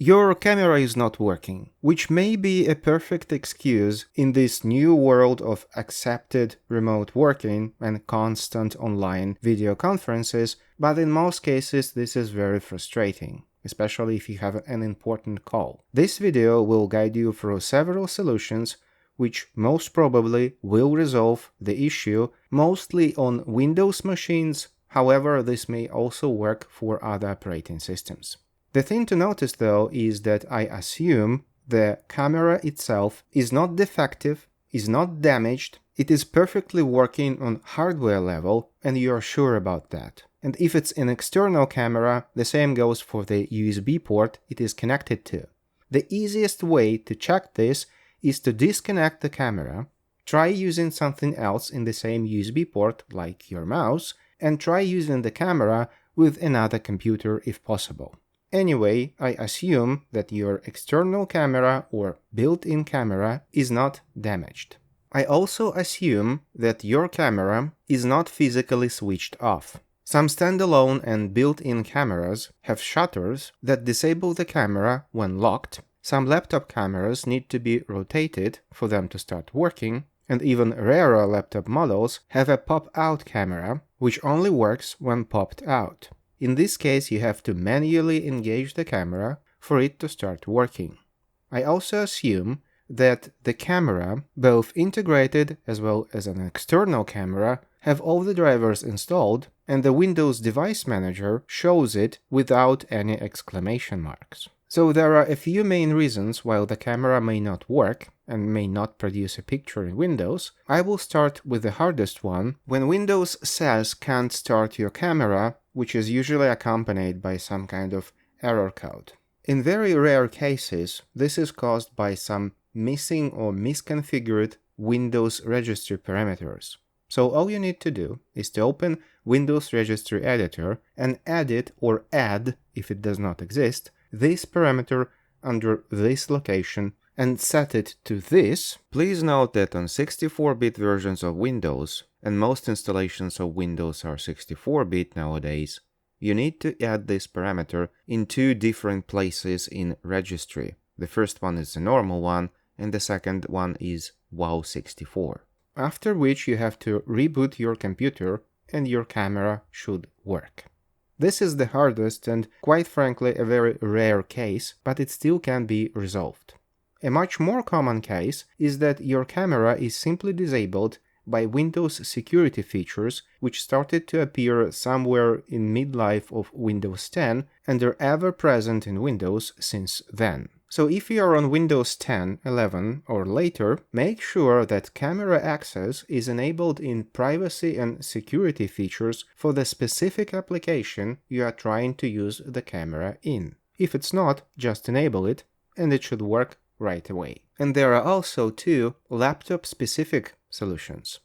Your camera is not working, which may be a perfect excuse in this new world of accepted remote working and constant online video conferences, but in most cases this is very frustrating, especially if you have an important call. This video will guide you through several solutions which most probably will resolve the issue, mostly on Windows machines. However, this may also work for other operating systems. The thing to notice though is that I assume the camera itself is not defective, is not damaged, it is perfectly working on hardware level, and you are sure about that. And if it's an external camera, the same goes for the USB port it is connected to. The easiest way to check this is to disconnect the camera, try using something else in the same USB port like your mouse, and try using the camera with another computer if possible. Anyway, I assume that your external camera or built-in camera is not damaged. I also assume that your camera is not physically switched off. Some standalone and built-in cameras have shutters that disable the camera when locked. Some laptop cameras need to be rotated for them to start working, and even rarer laptop models have a pop-out camera, which only works when popped out. In this case, you have to manually engage the camera for it to start working. I also assume that the camera, both integrated as well as an external camera, have all the drivers installed, and the Windows Device Manager shows it without any exclamation marks. So there are a few main reasons why the camera may not work and may not produce a picture in Windows. I will start with the hardest one. When Windows says can't start your camera, which is usually accompanied by some kind of error code. In very rare cases, this is caused by some missing or misconfigured Windows Registry parameters. So all you need to do is to open Windows Registry Editor and edit or add, if it does not exist, this parameter under this location and set it to this. Please note that on 64-bit versions of Windows, and most installations of Windows are 64-bit nowadays, you need to add this parameter in two different places in Registry. The first one is the normal one, and the second one is WoW64. After which you have to reboot your computer and your camera should work. This is the hardest and, quite frankly, a very rare case, but it still can be resolved. A much more common case is that your camera is simply disabled by Windows security features which started to appear somewhere in midlife of Windows 10 and are ever present in Windows since then. So if you are on Windows 10, 11 or later, make sure that camera access is enabled in privacy and security features for the specific application you are trying to use the camera in. If it's not, just enable it and it should work right away. And there are also two laptop-specific solutions.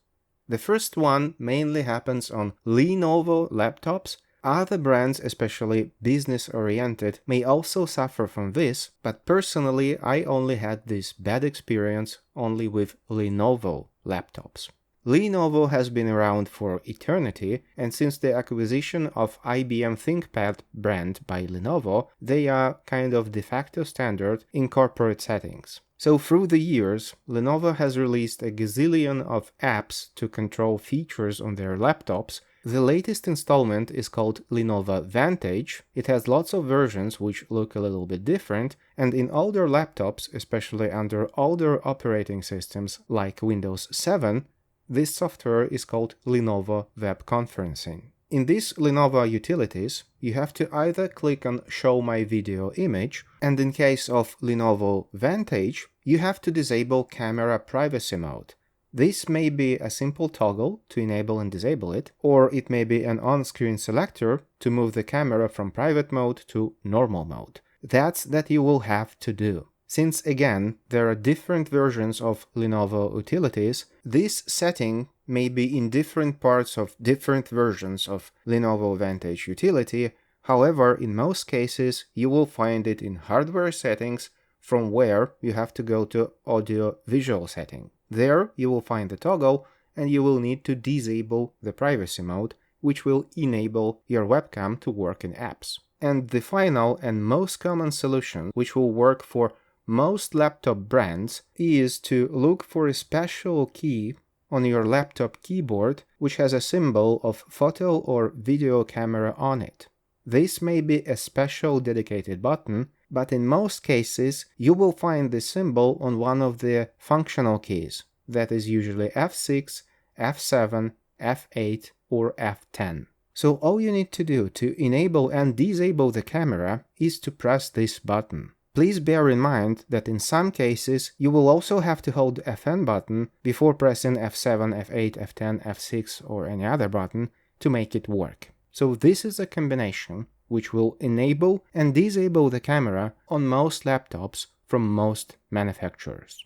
The first one mainly happens on Lenovo laptops. Other brands, especially business-oriented, may also suffer from this, but personally I only had this bad experience only with Lenovo laptops. Lenovo has been around for eternity, and since the acquisition of IBM ThinkPad brand by Lenovo, they are kind of de facto standard in corporate settings. So through the years, Lenovo has released a gazillion of apps to control features on their laptops. The latest installment is called Lenovo Vantage. It has lots of versions which look a little bit different, and in older laptops, especially under older operating systems like Windows 7, this software is called Lenovo Web Conferencing. In these Lenovo utilities, you have to either click on Show My Video Image, and in case of Lenovo Vantage, you have to disable Camera Privacy Mode. This may be a simple toggle to enable and disable it, or it may be an on-screen selector to move the camera from private mode to normal mode. That's that you will have to do. Since again, there are different versions of Lenovo utilities, this setting may be in different parts of different versions of Lenovo Vantage utility. However, in most cases, you will find it in hardware settings, from where you have to go to audio visual setting. There you will find the toggle and you will need to disable the privacy mode, which will enable your webcam to work in apps. And the final and most common solution, which will work for most laptop brands, is to look for a special key on your laptop keyboard which has a symbol of photo or video camera on it. This may be a special dedicated button, but in most cases you will find this symbol on one of the functional keys, that is usually F6, F7, F8 or F10. So all you need to do to enable and disable the camera is to press this button. Please bear in mind that in some cases you will also have to hold the Fn button before pressing F7, F8, F10, F6 or any other button to make it work. So this is a combination which will enable and disable the camera on most laptops from most manufacturers.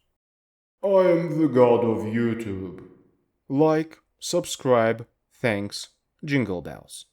I am the god of YouTube. Like, subscribe, thanks, jingle bells.